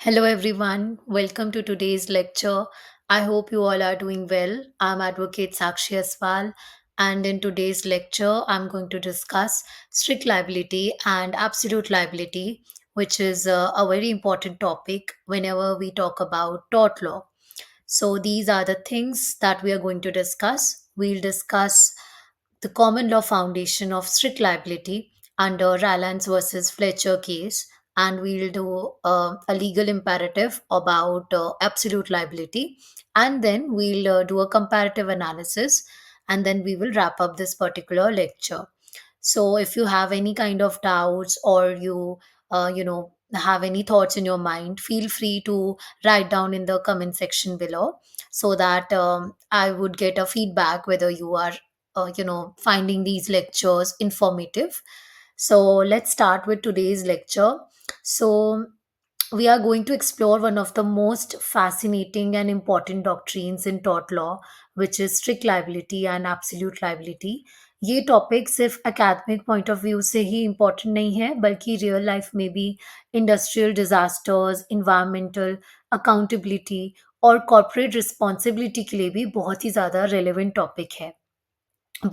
Hello, everyone. Welcome to today's lecture. I hope you all are doing well. I'm Advocate Sakshi Aswal, and in today's lecture, I'm going to discuss strict liability and absolute liability, which is a very important topic whenever we talk about tort law. So, these are the things that we are going to discuss. We'll discuss the common law foundation of strict liability under Rallance versus Fletcher case, and we'll do a legal imperative about absolute liability, and then we'll do a comparative analysis, and then we will wrap up this particular lecture. So if you have any kind of doubts or you have any thoughts in your mind, feel free to write down in the comment section below so that I would get a feedback whether you are finding these lectures informative. So let's start with today's lecture. So we are going to explore one of the most fascinating and important doctrines in tort law, which is strict liability and absolute liability. ये topic सिर्फ academic point of view से ही important नहीं है बल्कि real life में भी industrial disasters environmental accountability और corporate responsibility के लिए भी बहुत ही ज़्यादा रेलेवेंट टॉपिक है.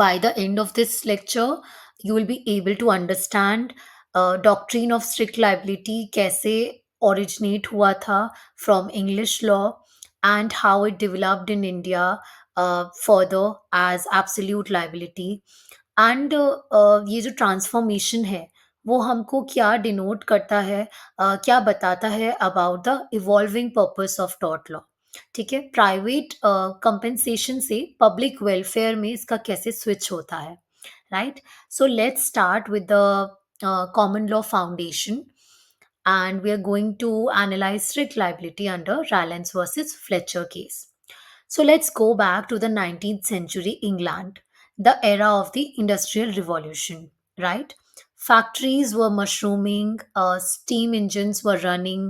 By the end of this lecture, you will be able to understand doctrine of strict liability कैसे originate हुआ था from English law and how it developed in India further as absolute liability. And ये जो transformation है वो हमको क्या denote करता है, क्या बताता है about the evolving purpose of tort law. ठीक है, प्राइवेट कंपेंसेशन से पब्लिक वेलफेयर में इसका कैसे स्विच होता है. Right. So let's start with the common law foundation and we are going to analyze strict liability under Rallance versus Fletcher case. So let's go back to the 19th century England, the era of the Industrial Revolution, right? Factories were mushrooming, steam engines were running,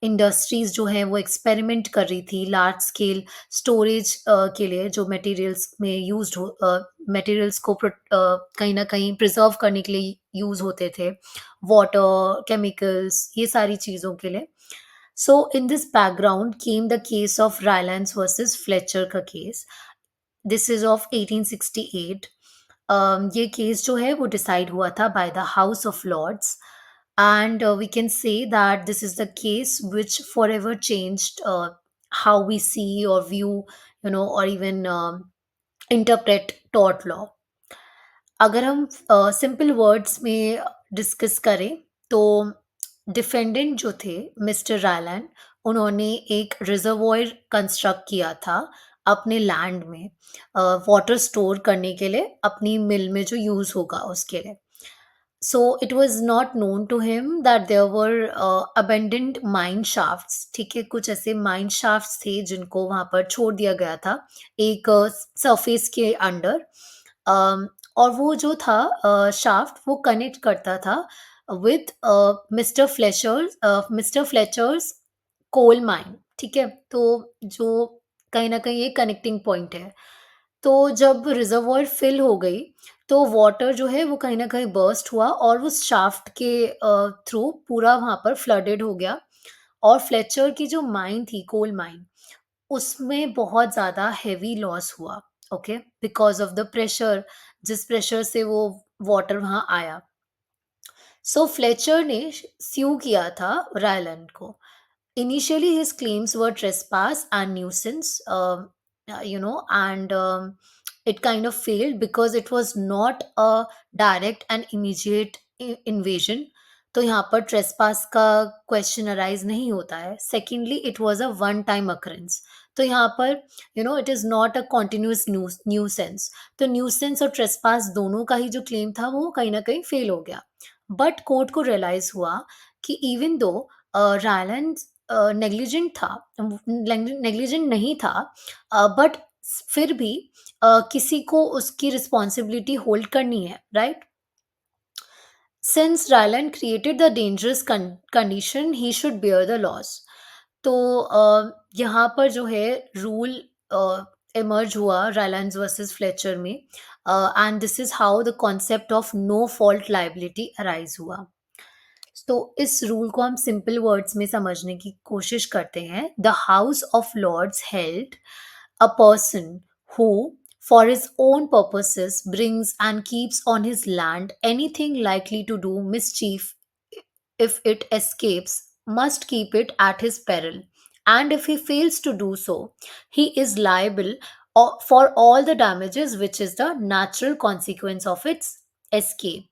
industries जो है वो experiment कर रही थी large scale storage के लिए जो materials में used हो materials को कहीं ना कहीं preserve करने के लिए use होते थे, water, chemicals, ये सारी चीज़ों के लिए. So in this background came the case of Rylance versus Fletcher का case. This is of 1868. ये केस जो है वो डिसाइड हुआ था by the House of Lords, and we can say that this is the case which forever changed how we see or view, or even interpret tort law. अगर हम simple words में discuss करें तो defendant जो थे mister Ryland, उन्होंने एक reservoir construct किया था अपने लैंड में वाटर स्टोर करने के लिए, अपनी मिल में जो यूज़ होगा उसके लिए. So it was not known to him that there were abandoned mine shafts. ठीक है, कुछ ऐसे माइन शाफ्ट्स थे जिनको वहाँ पर छोड़ दिया गया था एक सरफेस के अंडर. और वो जो था शाफ्ट वो कनेक्ट करता था विथ मिस्टर फ्लेचर्स कोल माइन. ठीक है, तो जो कहीं ना कहीं एक कनेक्टिंग पॉइंट है. तो जब रिजर्वॉयर फिल हो गई तो वाटर जो है वो कहीं ना कहीं बर्स्ट हुआ और उस शाफ्ट के थ्रू पूरा वहां पर फ्लडेड हो गया. और फ्लेचर की जो माइन थी, कोल माइन, उसमें बहुत ज़्यादा हेवी लॉस हुआ. Okay, because of the pressure, जिस प्रेशर से वो वाटर वहां आया. सो फ्लेचर ने स्यू किया था रायलैंड को. Initially, his claims were trespass and nuisance, and it kind of failed because it was not a direct and immediate invasion. तो यहाँ पर trespass का question arise नहीं होता है. Secondly, it was a one time occurrence. तो यहाँ पर it is not a continuous nuisance. तो nuisance और trespass दोनों का ही जो claim था वो कहीं ना कहीं fail हो गया. बट कोर्ट को रियलाइज हुआ कि इवन दो रायलैंड नेग्लिजेंट था, नेग्लिजेंट नहीं था, बट फिर भी किसी को उसकी रिस्पॉन्सिबिलिटी होल्ड करनी है. Right. Since Rylands created the dangerous condition, he should bear the loss. तो यहाँ पर जो है रूल इमर्ज हुआ रायलैंड वर्सेस फ्लेचर में, and this is how the concept of no fault liability arise हुआ. तो इस रूल को हम सिंपल वर्ड्स में समझने की कोशिश करते हैं. The House of Lords held a person who, for his own purposes, brings and keeps on his land anything likely to do mischief if it escapes, must keep it at his peril. And if he fails to do so, he is liable for all the damages which is the natural consequence of its escape.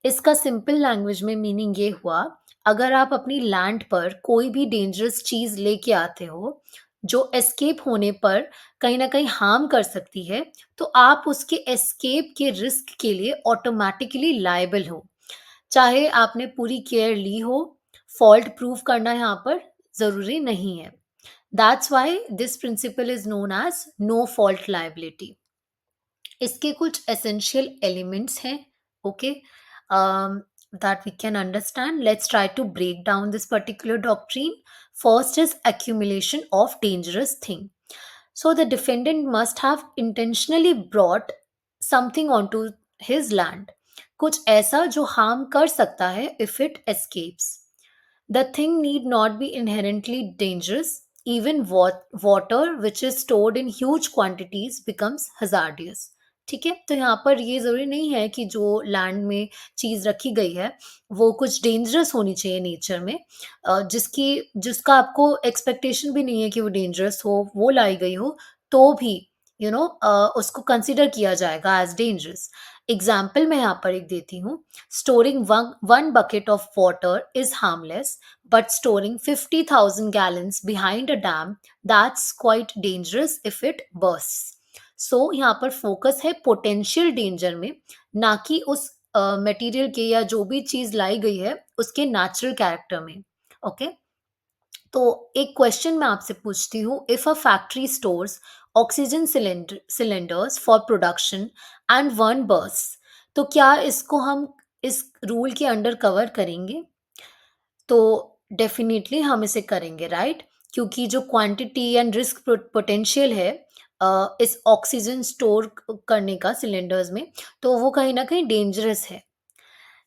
इसका simple language में meaning ये हुआ, अगर आप अपनी land पर कोई भी डेंजरस चीज लेके आते हो जो एस्केप होने पर कहीं ना कहीं हार्म कर सकती है, तो आप उसके एस्केप के रिस्क के लिए ऑटोमेटिकली लायबल हो, चाहे आपने पूरी केयर ली हो. फॉल्ट प्रूव करना यहाँ पर जरूरी नहीं है. That's why this principle is known as no fault liability. इसके कुछ एसेंशियल एलिमेंट्स हैं, okay, that we can understand. Let's try to break down this particular doctrine. First is accumulation of dangerous thing. So the defendant must have intentionally brought something onto his land, कुछ ऐसा जो harm कर सकता है if it escapes. The thing need not be inherently dangerous. Even water which is stored in huge quantities becomes hazardous. ठीक है, तो यहाँ पर ये ज़रूरी नहीं है कि जो लैंड में चीज़ रखी गई है वो कुछ डेंजरस होनी चाहिए नेचर में, जिसका आपको एक्सपेक्टेशन भी नहीं है कि वो डेंजरस हो, वो लाई गई हो, तो भी उसको कंसिडर किया जाएगा एज डेंजरस. एग्जाम्पल मैं यहाँ पर एक देती हूँ. Storing one bucket of water is harmless, but storing 50,000 gallons behind a dam, that's quite dangerous if it bursts. So यहाँ पर फोकस है पोटेंशियल डेंजर में, ना कि उस मटेरियल के या जो भी चीज लाई गई है उसके नेचुरल कैरेक्टर में. ओके, तो एक क्वेश्चन मैं आपसे पूछती हूँ. If a factory stores oxygen cylinders for production and one burst, तो क्या इसको हम इस रूल के अंडर कवर करेंगे? तो डेफिनेटली हम इसे करेंगे, राइट? क्योंकि जो क्वांटिटी एंड रिस्क पोटेंशियल है इस ऑक्सीजन स्टोर करने का सिलेंडर्स में, तो वो कहीं ना कहीं डेंजरस है.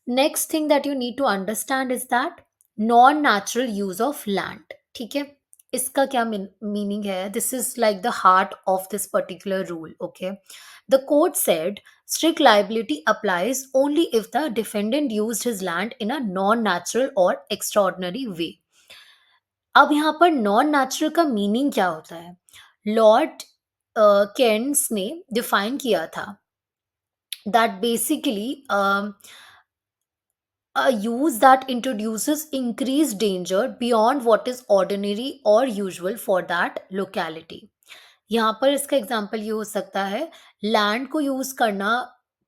Next thing that you need to understand is that non natural use of land. ठीक है, इसका क्या मीनिंग है? This is like the heart of this particular rule. Okay, the court said strict liability applies only if the defendant used his land in a non-natural or extraordinary way. अब यहाँ पर non natural का meaning क्या होता है? Lord Keynes ने define किया था that basically a use that introduces increased danger beyond what is ordinary or usual for that locality. यहाँ पर इसका एग्जाम्पल ये हो सकता है, लैंड को यूज करना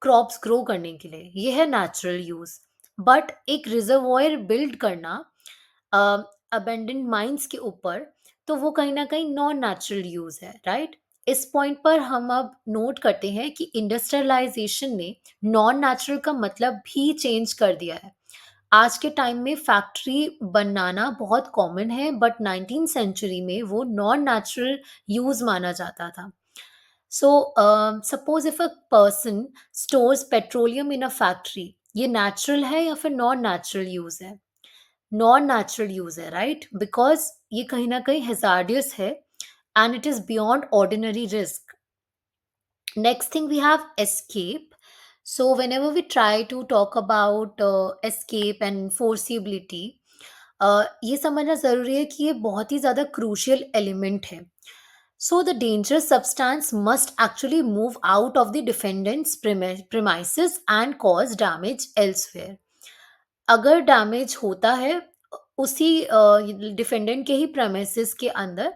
क्रॉप्स ग्रो करने के लिए, ये है नेचुरल यूज. बट एक रिजर्वॉयर बिल्ड करना अबेंडेंट माइंस के ऊपर, तो वो कहीं ना कहीं नॉन नेचुरल यूज है, राइट? इस पॉइंट पर हम अब नोट करते हैं कि इंडस्ट्रियलाइजेशन ने नॉन नेचुरल का मतलब भी चेंज कर दिया है. आज के टाइम में फैक्ट्री बनाना बहुत कॉमन है, बट 19th सेंचुरी में वो नॉन नेचुरल यूज माना जाता था. So suppose if a person stores petroleum in a factory, ये नेचुरल है या फिर नॉन नेचुरल यूज है? नॉन नेचुरल यूज है, राइट? बिकॉज ये कहीं ना कहीं हेजार्डियस है and it is beyond ordinary risk. Next thing we have escape. So whenever we try to talk about escape and foreseeability, ये समझना ज़रूरी है कि ये बहुत ही ज़्यादा क्रूशियल एलिमेंट है. So the dangerous substance must actually move out of the defendant's premises and cause damage elsewhere. अगर डैमेज होता है उसी डिफेंडेंट के ही प्रेमिसेस के अंदर,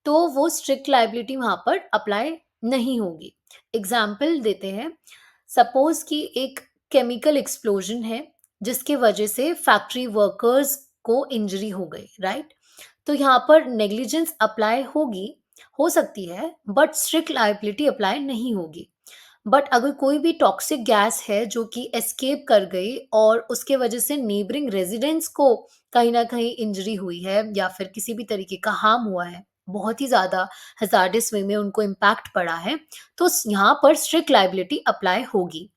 तो वो स्ट्रिक्ट लाइबिलिटी वहाँ पर अप्लाई नहीं होगी. एग्जाम्पल देते हैं. सपोज कि एक केमिकल एक्सप्लोजन है जिसके वजह से फैक्ट्री वर्कर्स को इंजरी हो गई, राइट? तो यहाँ पर नेग्लिजेंस अप्लाई होगी, हो सकती है, बट स्ट्रिक्ट लाइबिलिटी अप्लाई नहीं होगी. बट अगर कोई भी टॉक्सिक गैस है जो कि एस्केप कर गई और उसके वजह से नेबरिंग रेजिडेंट्स को कहीं ना कहीं इंजरी हुई है या फिर किसी भी तरीके का हार्म हुआ है, बहुत ही ज़्यादा हजार्डस वे में उनको इम्पैक्ट पड़ा है, तो यहाँ पर स्ट्रिक्ट लाइबिलिटी अप्लाई होगी.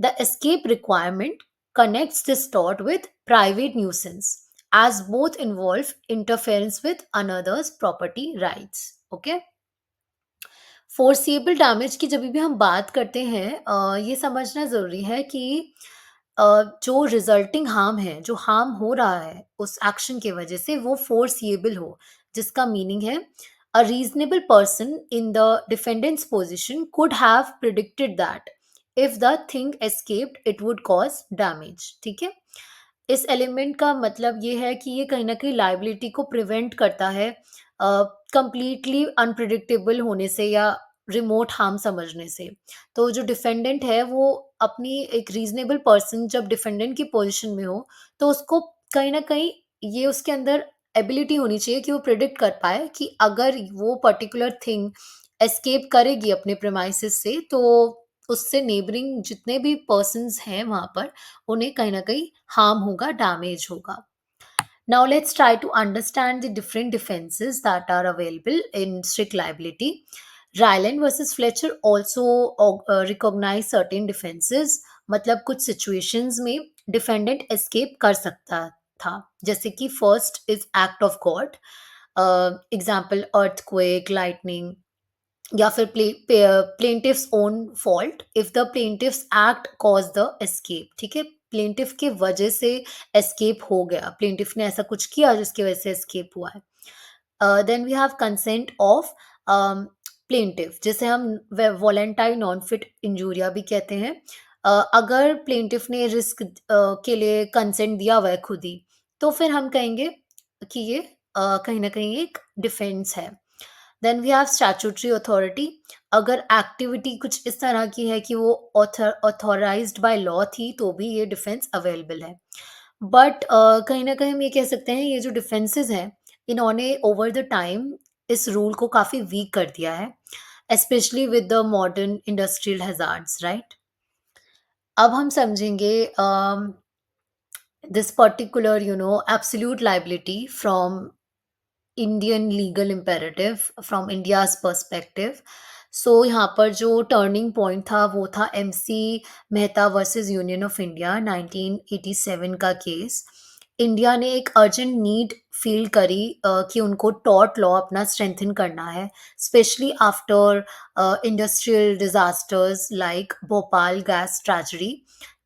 The escape requirement connects this thought with private nuisance, as both involve interference with another's property rights. Okay. Forcible damage की जब भी हम बात करते हैं, ये समझना ज़रूरी है कि जो रिजल्टिंग हार्म है, जो हार्म हो रहा है उस एक्शन की वजह से, वो फोर्सिएबल हो, जिसका मीनिंग है a reasonable person in the defendants position could have predicted that if the thing escaped it would cause damage. ठीक है। इस एलिमेंट का मतलब ये है कि ये कहीं न कहीं लायबिलिटी को प्रिवेंट करता है कंप्लीटली अनप्रेडिक्टेबल होने से या रिमोट हार्म समझने से। तो जो डिफेंडेंट है वो अपनी एक रीज़नेबल पर्सन जब डिफेंडेंट की पोज़ीशन में हो, तो उसको कहीं न कहीं ये उसके अंदर एबिलिटी होनी चाहिए कि वो प्रेडिक्ट कर पाए कि अगर वो पर्टिकुलर थिंग एस्केप करेगी अपने प्रेमाइसेस से, तो उससे नेबरिंग जितने भी पर्सन्स हैं वहाँ पर, उन्हें कहीं न कहीं हार्म होगा, डैमेज होगा। Now let's try to understand the different defenses that are available in strict liability. Ryland versus Fletcher also recognize certain defenses. मतलब कुछ situations में defendant escape कर सकता था, जैसे कि first is act of God, example earthquake, lightning, या फिर plaintiff's own fault if the plaintiff's act cause the escape. ठीक है। प्लेंटिफ के वजह से एस्केप हो गया, प्लेंटिफ ने ऐसा कुछ किया जिसकी वजह से एस्केप हुआ है। Then we have consent of plaintiff, जिसे हम वॉलेंटाइन नॉन फिट इंजूरिया भी कहते हैं। अगर प्लेंटिफ ने रिस्क के लिए कंसेंट दिया हुआ है खुद ही, तो फिर हम कहेंगे कि ये कहीं ना कहीं एक डिफेंस है। Then we have statutory authority. अगर एक्टिविटी कुछ इस तरह की है कि वो ऑथोराइज्ड बाय लॉ थी, तो भी ये डिफेंस अवेलेबल है। बट कहीं ना कहीं हम ये कह सकते हैं ये जो डिफेंसेस हैं, इन्होंने ओवर द टाइम इस रूल को काफ़ी वीक कर दिया है, specially with the modern industrial hazards, right. अब हम समझेंगे this particular absolute liability from Indian legal imperative, from India's perspective. So यहाँ पर जो टर्निंग पॉइंट था वो था M C Mehta versus Union of India 1987 का केस। इंडिया ने एक अर्जेंट नीड फील करी कि उनको टॉर्ट लॉ अपना स्ट्रेंथन करना है, specially after industrial disasters like Bhopal gas tragedy.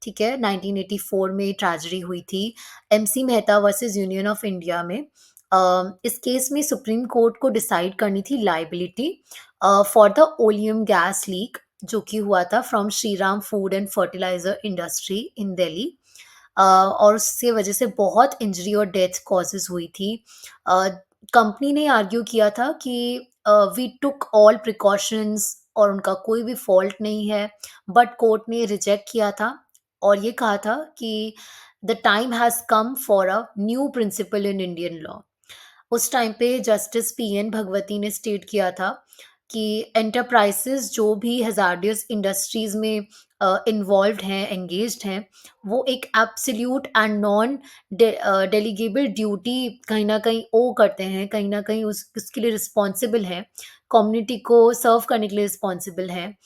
ठीक है। 1984 में ट्रेजडी हुई थी MC Mehta versus Union of India में। इस केस में सुप्रीम कोर्ट को डिसाइड करनी थी liability for the oleum gas leak जो कि हुआ था from Shriram food and fertiliser industry in Delhi. और उससे वजह से बहुत इंजरी और डेथ कॉजेज हुई थी। कंपनी ने आर्ग्यू किया था कि वी टुक ऑल प्रिकॉशंस और उनका कोई भी फॉल्ट नहीं है, बट कोर्ट ने रिजेक्ट किया था और ये कहा था कि the time has come for a new principle in Indian law. उस टाइम पे जस्टिस पीएन भगवती ने स्टेट किया था कि एंटरप्राइजेस जो भी हज़ार्डियस इंडस्ट्रीज़ में इन्वॉल्व्ड हैं, एंगेज्ड हैं, वो एक absolute and non delegable duty कहीं न कहीं ओ करते हैं, कहीं न कहीं उसके लिए रिस्पॉन्सिबल हैं, कम्युनिटी को सर्व करने के लिए रिस्पॉन्सिबल हैं।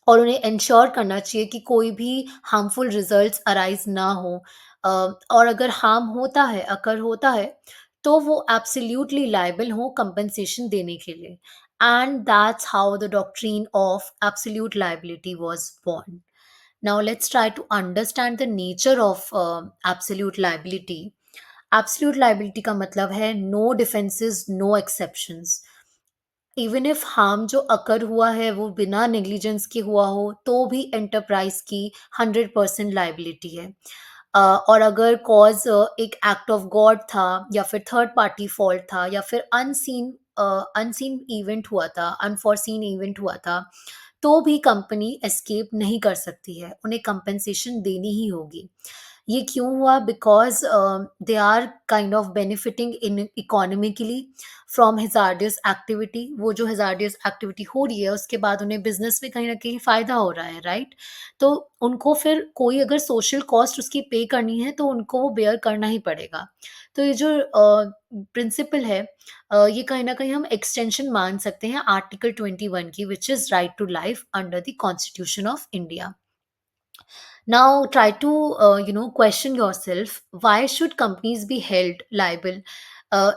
और उन्हें एंश्योर करना चाहिए कि कोई भी हार्मफुल रिजल्ट्स अराइज ना हो। और अगर हार्म होता है, अगर होता है, तो वो एब्सोल्युटली लायबल हो कंपनसेशन देने के लिए। And that's how the doctrine of absolute liability was born. Now let's try to understand the nature of absolute liability. Absolute liability का मतलब है no defences, no exceptions. Even if harm जो occur हुआ है वो बिना नेग्लिजेंस के हुआ हो, तो भी एंटरप्राइज की 100% लाइबिलिटी है। और अगर कॉज एक एक्ट ऑफ गॉड था, या फिर थर्ड पार्टी फॉल्ट था, या फिर अनसीन इवेंट हुआ था, अनफॉरसीन इवेंट हुआ था, तो भी कंपनी एस्केप नहीं कर सकती है, उन्हें कंपनसेशन देनी ही होगी। ये क्यों हुआ? Because they are kind of benefiting in economically from hazardous activity. वो जो हज़ार्डियस एक्टिविटी हो रही है उसके बाद उन्हें बिजनेस में कहीं ना कहीं फ़ायदा हो रहा है, राइट। तो उनको फिर कोई अगर सोशल कॉस्ट उसकी पे करनी है तो उनको वो बेयर करना ही पड़ेगा। तो ये जो प्रिंसिपल है, ये कहीं ना कहीं हम एक्सटेंशन मान सकते हैं आर्टिकल 21 की, which is right to life under the constitution of India. Now try to question yourself, why should companies be held liable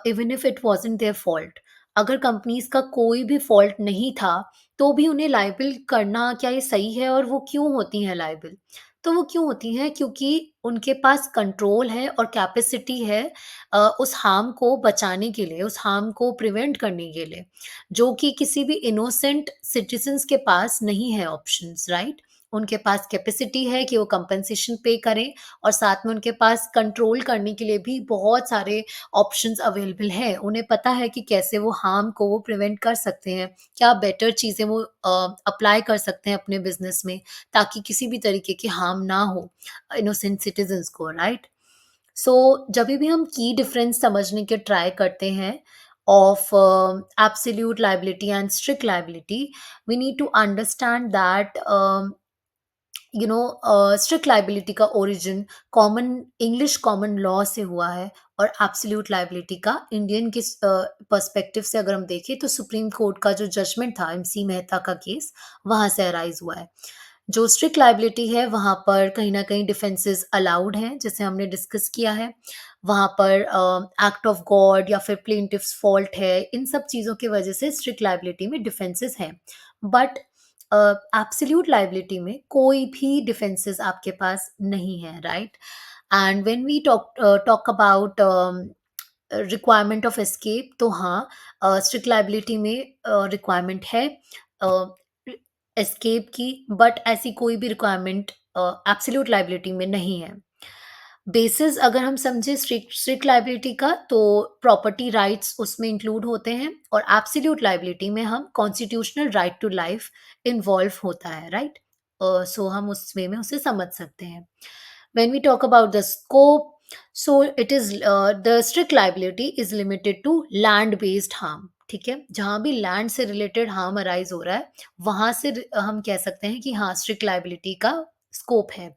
even if it wasn't their fault? अगर कंपनीज का कोई भी फॉल्ट नहीं था तो भी उन्हें लाइबल करना क्या ये सही है? और वो क्यों होती हैं लाइबल? तो वो क्यों होती हैं? क्योंकि उनके पास कंट्रोल है और कैपेसिटी है उस हार्म को बचाने के लिए, उस हार्म को प्रिवेंट करने के लिए, जो कि किसी भी इनोसेंट सिटिजन्स के पास नहीं है ऑप्शंस, राइट? उनके पास कैपेसिटी है कि वो कंपनसेशन पे करें और साथ में उनके पास कंट्रोल करने के लिए भी बहुत सारे ऑप्शंस अवेलेबल हैं। उन्हें पता है कि कैसे वो हार्म को वो प्रिवेंट कर सकते हैं, क्या बेटर चीज़ें वो अप्लाई कर सकते हैं अपने बिज़नेस में, ताकि किसी भी तरीके की हार्म ना हो इनोसेंट सिटिज़न्स को, राइट? सो जभी भी हम की डिफरेंस समझने के ट्राई करते हैं of absolute liability and strict liability, we need to understand that strict liability का origin common English common law से हुआ है, और एब्सोल्यूट लायबिलिटी का इंडियन के पर्सपेक्टिव से अगर हम देखें तो सुप्रीम कोर्ट का जो जजमेंट था एमसी मेहता का केस, वहां से अराइज हुआ है। जो स्ट्रिक्ट लायबिलिटी है वहाँ पर कहीं न कहीं डिफेंसेस अलाउड हैं, जैसे हमने डिस्कस किया है। वहाँ पर एक्ट ऑफ गॉड या फिर प्लेंटिफ्स फॉल्ट है, इन सब चीज़ों की वजह से स्ट्रिक्ट लायबिलिटी में डिफेंसेस हैं। बट एब्सोल्यूट लायबिलिटी में कोई भी डिफेंसेस आपके पास नहीं है, right? And when we talk about requirement of escape, तो हाँ, स्ट्रिक्ट लायबिलिटी में रिक्वायरमेंट है एस्केप की, बट ऐसी कोई भी रिक्वायरमेंट एब्सोल्यूट लायबिलिटी में नहीं है। बेसिस अगर हम समझे स्ट्रिक्ट स्ट्रिक्ट लायबिलिटी का, तो प्रॉपर्टी राइट्स उसमें इंक्लूड होते हैं, और एब्सोल्यूट लायबिलिटी में हम constitutional right to life involve होता है, राइट? सो हम उस वे में उसे समझ सकते हैं। When we talk about the scope, so it is the strict liability is limited to land based harm, ठीक है? जहाँ भी लैंड से रिलेटेड हार्म अराइज हो रहा है, वहां से हम कह सकते हैं कि हाँ, स्ट्रिक्ट लायबिलिटी का स्कोप है।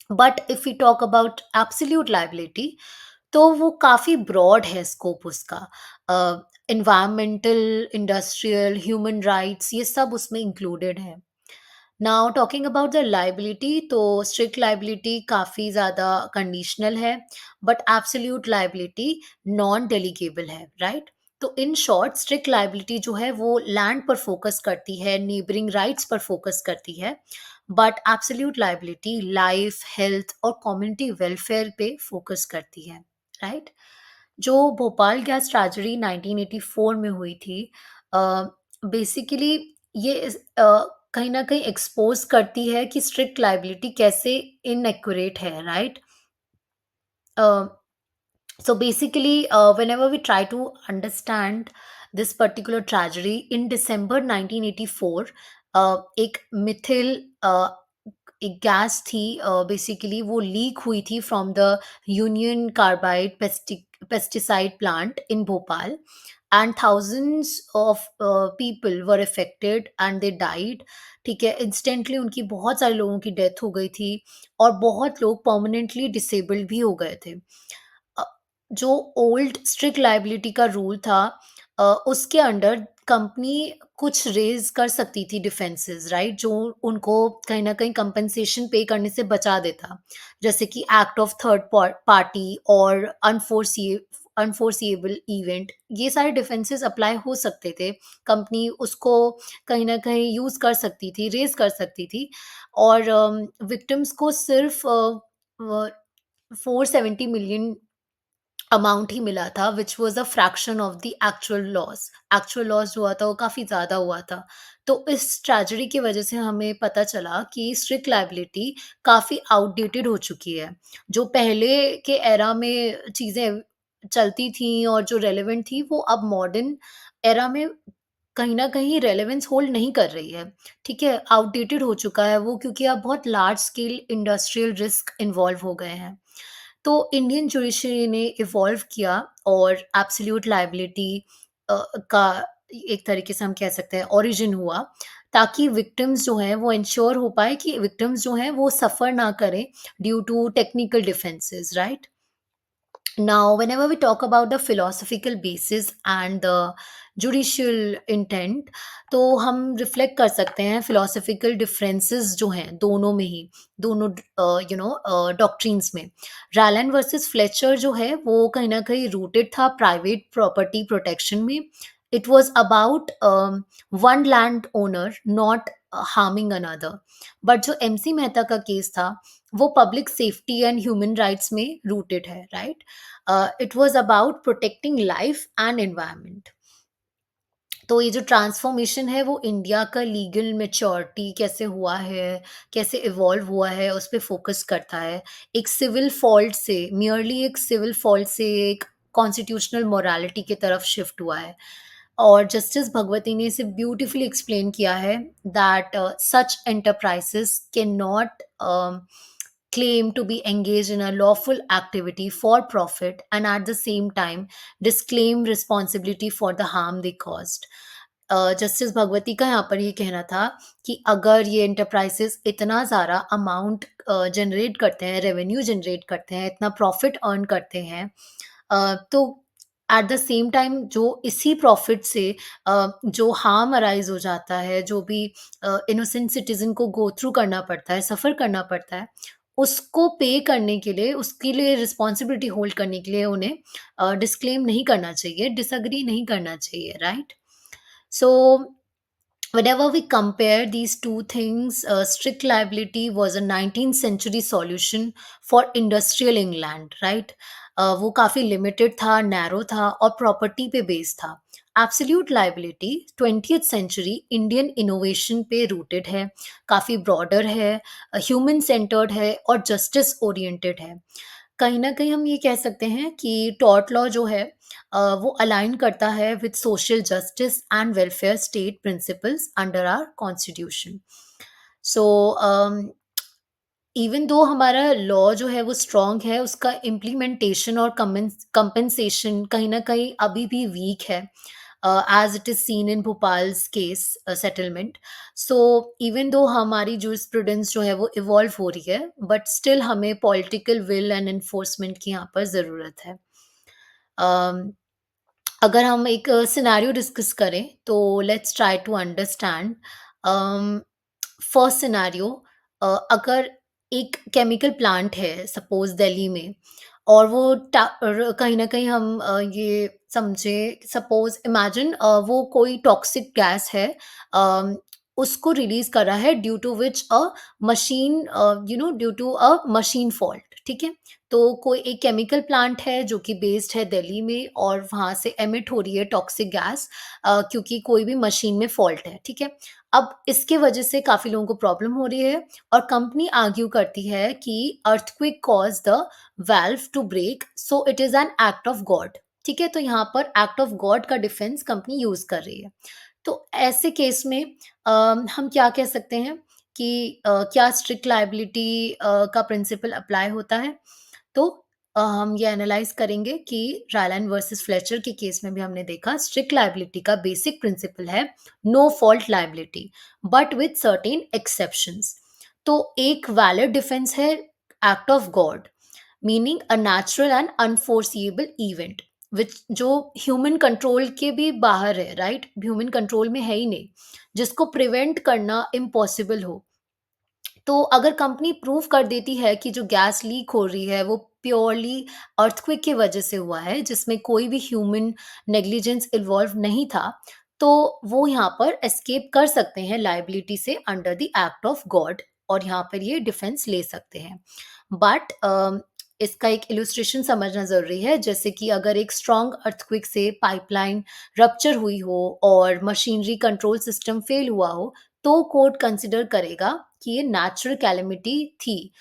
But if you talk about absolute liability, तो वो काफ़ी ब्रॉड है स्कोप उसका। एनवायरमेंटल, इंडस्ट्रियल, ह्यूमन राइट्स, ये सब उसमें इंक्लूडेड है। Now talking about the liability, तो स्ट्रिक्ट लायबिलिटी काफ़ी ज़्यादा कंडीशनल है, बट एब्सोल्यूट लायबिलिटी नॉन डेलीगेबल है, राइट? तो इन शॉर्ट स्ट्रिक्ट लायबिलिटी जो है वो लैंड पर फोकस करती है, नेबरिंग राइट्स पर फोकस करती है, but absolute liability life, health और कम्युनिटी वेलफेयर पे फोकस करती है, राइट? जो भोपाल गैस ट्रेजेडी 1984 में हुई थी, बेसिकली ये कहीं न कहीं एक्सपोज़ करती है कि स्ट्रिक्ट लायबिलिटी कैसे इनएक्यूरेट है, right? Uh, so basically, whenever we try to understand this particular tragedy, in December 1984, एक मिथिल एक गैस थी, बेसिकली वो लीक हुई थी from the union carbide pesticide plant in Bhopal, and thousands of people were affected and they died, ठीक है? Instantly उनकी बहुत सारे लोगों की डेथ हो गई थी, और बहुत लोग परमानेंटली डिसेबल्ड भी हो गए थे। अ, जो ओल्ड स्ट्रिक्ट लायबिलिटी का रूल था, उसके अंडर कंपनी कुछ रेज़ कर सकती थी डिफेंसेस, राइट? जो उनको कहीं न कहीं कंपनसेशन पे करने से बचा देता। जैसे कि एक्ट ऑफ थर्ड पार्टी और अनफोर्सिएबल इवेंट, ये सारे डिफेंसेस अप्लाई हो सकते थे। कंपनी उसको कहीं न कहीं यूज़ कर सकती थी, रेज़ कर सकती थी, और विक्टिम्स को सिर्फ़ 470 मिलियन अमाउंट ही मिला था, which was a fraction of the actual loss जो हुआ था वो काफ़ी ज़्यादा हुआ था। तो इस ट्रेजेडी की वजह से हमें पता चला कि स्ट्रिक्ट लायबिलिटी काफ़ी आउटडेटेड हो चुकी है। जो पहले के एरा में चीज़ें चलती थीं और जो रेलेवेंट थी, वो अब मॉडर्न एरा में कहीं न कहीं रेलेवेंस होल्ड नहीं कर रही है, ठीक है? आउटडेटेड हो चुका है वो, क्योंकि अब बहुत large scale industrial risk involve हो गए हैं। तो इंडियन जुडिशरी ने इवॉल्व किया, और एब्सोल्यूट लायबिलिटी का एक तरीके से हम कह सकते हैं ओरिजिन हुआ, ताकि विक्टिम्स जो हैं वो इंश्योर हो पाए कि विक्टिम्स जो हैं वो सफ़र ना करें due to technical defences, right? Now, whenever we talk about the philosophical basis and the judicial intent, तो हम रिफ्लेक्ट कर सकते हैं फिलोसफिकल डिफरेंसेस जो हैं दोनों में ही, दोनों डॉक्ट्रिन्स में। रैलन वर्सेस फ्लेचर जो है वो कहीं ना कहीं रूटेड था प्राइवेट प्रॉपर्टी प्रोटेक्शन में। It was about one land owner not harming another. But जो एमसी मेहता का केस था वो public safety and human rights में रूटेड है, right? It was about protecting life and environment. तो ये जो ट्रांसफॉर्मेशन है वो इंडिया का लीगल मैच्योरिटी कैसे हुआ है, कैसे इवॉल्व हुआ है, उस पे फोकस करता है। एक सिविल फॉल्ट से, मियरली एक सिविल फॉल्ट से एक कॉन्स्टिट्यूशनल मोरालिटी की तरफ शिफ्ट हुआ है। और जस्टिस भगवती ने इसे ब्यूटीफुली एक्सप्लेन किया है that such enterprises can not claim to be engaged in a lawful activity for profit and at the same time disclaim responsibility for the harm they caused. Justice Bhagwati का यहाँ पर ये कहना था कि अगर ये एंटरप्राइजेस इतना ज़्यादा अमाउंट जनरेट करते हैं, रेवेन्यू जनरेट करते हैं, इतना प्रॉफिट अर्न करते हैं, तो एट द सेम टाइम जो इसी प्रॉफिट से जो हार्म अराइज हो जाता है, जो भी इनोसेंट सिटीजन को गो थ्रू करना पड़ता है, सफ़र करना पड़ता है, उसको पे करने के लिए, उसके लिए रिस्पॉन्सिबिलिटी होल्ड करने के लिए उन्हें डिस्क्लेम नहीं करना चाहिए, डिसएग्री नहीं करना चाहिए, right? So whenever we compare these two things, strict liability was a 19th century solution for industrial England, right? वो काफ़ी लिमिटेड था, नैरो था और प्रॉपर्टी पे बेस्ड था। Absolute liability 20th century Indian innovation पे रूटेड है, काफ़ी ब्रॉडर है, ह्यूमन सेंटर्ड है और जस्टिस ओरिएंटेड है। कहीं न कहीं हम ये कह सकते हैं कि टॉर्ट लॉ जो है वो अलाइन करता है with social justice and welfare state principles under our constitution. So even though हमारा लॉ जो है वो स्ट्रॉन्ग है, उसका इम्प्लीमेंटेशन और कंपेंसेशन कहीं न कहीं अभी भी वीक है, as it is seen in Bhopal's case settlement. So even though हमारी जूरिस्प्रूडेंस जो है वो इवॉल्व हो रही है, बट स्टिल हमें पॉलिटिकल विल एंड एनफोर्समेंट की यहाँ पर ज़रूरत है। अम अगर हम एक सिनेरियो डिस्कस करें तो let's try to understand. First scenario, अगर एक केमिकल प्लांट है सपोज दिल्ली में और वो कहीं ना कहीं हम ये समझे, सपोज इमेजिन वो कोई टॉक्सिक गैस है, अम, उसको रिलीज कर रहा है due to which a machine, due to a machine fault, ठीक है? तो कोई एक केमिकल प्लांट है जो कि बेस्ड है दिल्ली में और वहाँ से एमिट हो रही है टॉक्सिक गैस, क्योंकि कोई भी मशीन में फॉल्ट है, ठीक है? अब इसके वजह से काफ़ी लोगों को प्रॉब्लम हो रही है और कंपनी आर्ग्यू करती है कि earthquake cause the valve to break, so it is an act of God, ठीक है? तो यहाँ पर एक्ट ऑफ गॉड का डिफेंस कंपनी यूज़ कर रही है। तो ऐसे केस में हम क्या कह सकते हैं कि क्या स्ट्रिक्ट लायबिलिटी का प्रिंसिपल अप्लाई होता है? तो हम ये एनालाइज़ करेंगे कि रायलैंड वर्सेस फ्लेचर के केस में भी हमने देखा स्ट्रिक्ट लायबिलिटी का बेसिक प्रिंसिपल है no fault liability, but with certain exceptions. तो एक वैलिड डिफेंस है act of God, meaning a natural and unforeseeable event, which जो ह्यूमन कंट्रोल के भी बाहर है, राइट? ह्यूमन कंट्रोल में है ही नहीं, जिसको प्रिवेंट करना इम्पॉसिबल हो। तो अगर कंपनी प्रूव कर देती है कि जो गैस लीक हो रही है वो प्योरली अर्थक्वेक की वजह से हुआ है, जिसमें कोई भी ह्यूमन नेग्लिजेंस इन्वॉल्व नहीं था, तो वो यहाँ पर एस्केप कर सकते हैं लायबिलिटी से under the act of God और यहाँ पर ये डिफेंस ले सकते हैं। बट इसका एक इलस्ट्रेशन समझना ज़रूरी है, जैसे कि अगर एक स्ट्रॉन्ग अर्थक्वेक से पाइपलाइन रप्चर हुई हो और मशीनरी कंट्रोल सिस्टम फेल हुआ हो, तो कोर्ट कंसिडर करेगा कि ये नेचुरल कैलेमिटी थी,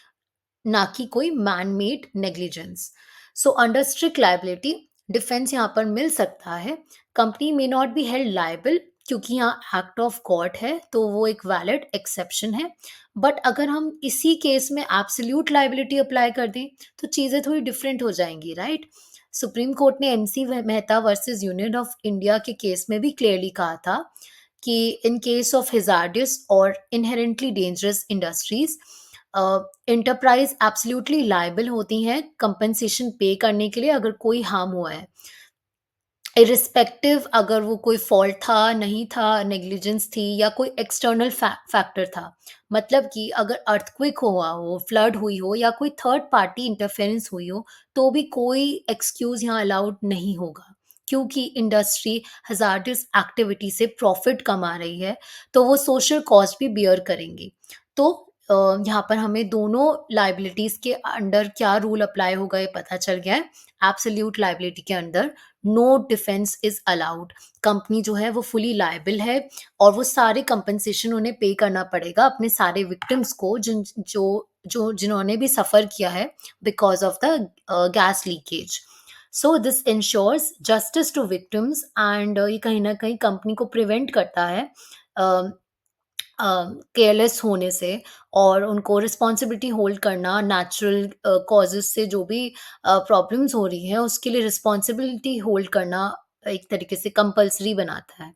ना कि कोई man made negligence. So under strict liability defence यहाँ पर मिल सकता है। Company may not be held liable क्योंकि यहाँ एक्ट ऑफ गॉड है, तो वो एक वैलिड एक्सेप्शन है। बट अगर हम इसी केस में एब्सोल्यूट लायबिलिटी अप्लाई कर दें तो चीज़ें थोड़ी डिफरेंट हो जाएंगी, राइट? सुप्रीम कोर्ट ने MC Mehta versus Union of India के केस में भी क्लियरली कहा था कि in case of hazardous or inherently dangerous industries, enterprise absolutely liable होती हैं कंपनसेशन पे करने के लिए अगर कोई हार्म हुआ है, इर्रिस्पेक्टिव अगर वो कोई फ़ॉल्ट था, नहीं था, नेग्लिजेंस थी या कोई एक्सटर्नल फैक्टर था। मतलब कि अगर अर्थक्वेक हुआ हो, फ्लड हुई हो या कोई थर्ड पार्टी इंटरफेरेंस हुई हो, तो भी कोई एक्सक्यूज़ यहाँ अलाउड नहीं होगा। क्योंकि इंडस्ट्री हज़ार्डस एक्टिविटी से प्रॉफ़िट कमा रही है, तो वो सोशल कॉस्ट भी बियर करेंगी। तो अ, यहाँ पर हमें दोनों लायबिलिटीज़ के अंडर क्या रूल अप्लाई होगा ये पता चल गया है। एब्सोल्यूट लायबिलिटी के अंदर no defence is allowed. Company जो है वो फुली लायबल है और वो सारे कंपनसेशन उन्हें पे करना पड़ेगा अपने सारे विक्टिम्स को जिन्होंने भी सफर किया है because of the gas leakage. So this insures justice to victims and ये कहीं ना कहीं कंपनी को प्रिवेंट करता है केयरलेस होने से और उनको रिस्पॉन्सिबिलिटी होल्ड करना नेचुरल कॉजेज़ से जो भी प्रॉब्लम्स हो रही हैं उसके लिए रिस्पॉन्सिबिलिटी होल्ड करना एक तरीके से कंपल्सरी बनाता है,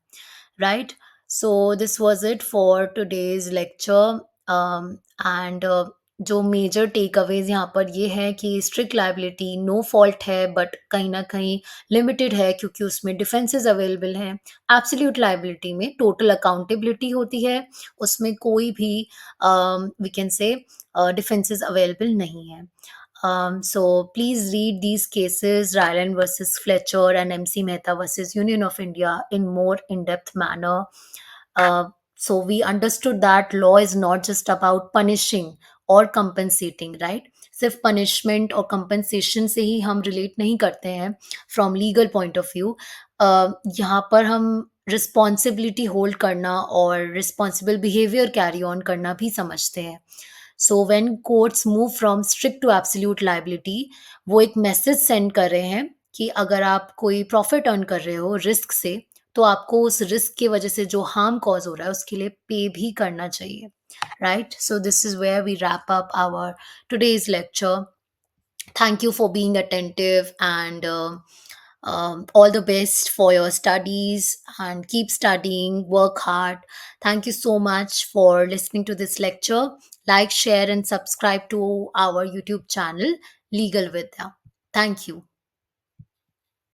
right? So this was it for today's lecture and जो मेजर टेक अवेज़ यहाँ पर ये है कि स्ट्रिक्ट लायबिलिटी नो फॉल्ट है बट कहीं न कहीं लिमिटेड है क्योंकि उसमें डिफेंसेस अवेलेबल हैं। एब्सोल्यूट लायबिलिटी में टोटल अकाउंटेबिलिटी होती है, उसमें कोई भी we can say defences available नहीं है। So please read these cases, Ryland versus Fletcher and MC Mehta versus Union of India, in more in-depth manner. So we understood that law is not just about punishing और compensating, right? सिर्फ punishment और compensation से ही हम relate नहीं करते हैं from legal point of view. यहाँ पर हम रिस्पॉन्सिबिलिटी होल्ड करना और रिस्पॉन्सिबल बिहेवियर कैरी ऑन करना भी समझते हैं। So when courts move from strict to absolute liability, वो एक मैसेज सेंड कर रहे हैं कि अगर आप कोई प्रॉफिट अर्न कर रहे हो रिस्क से, तो आपको उस रिस्क की वजह से जो हार्म कॉज हो रहा है उसके लिए पे भी करना चाहिए, right? So this is where we wrap up our today's lecture. Thank you for being attentive and all the best for your studies and keep studying, work hard. Thank you so much for listening to this lecture. Like, share, and subscribe to our YouTube channel, Legal Vidya. Thank you.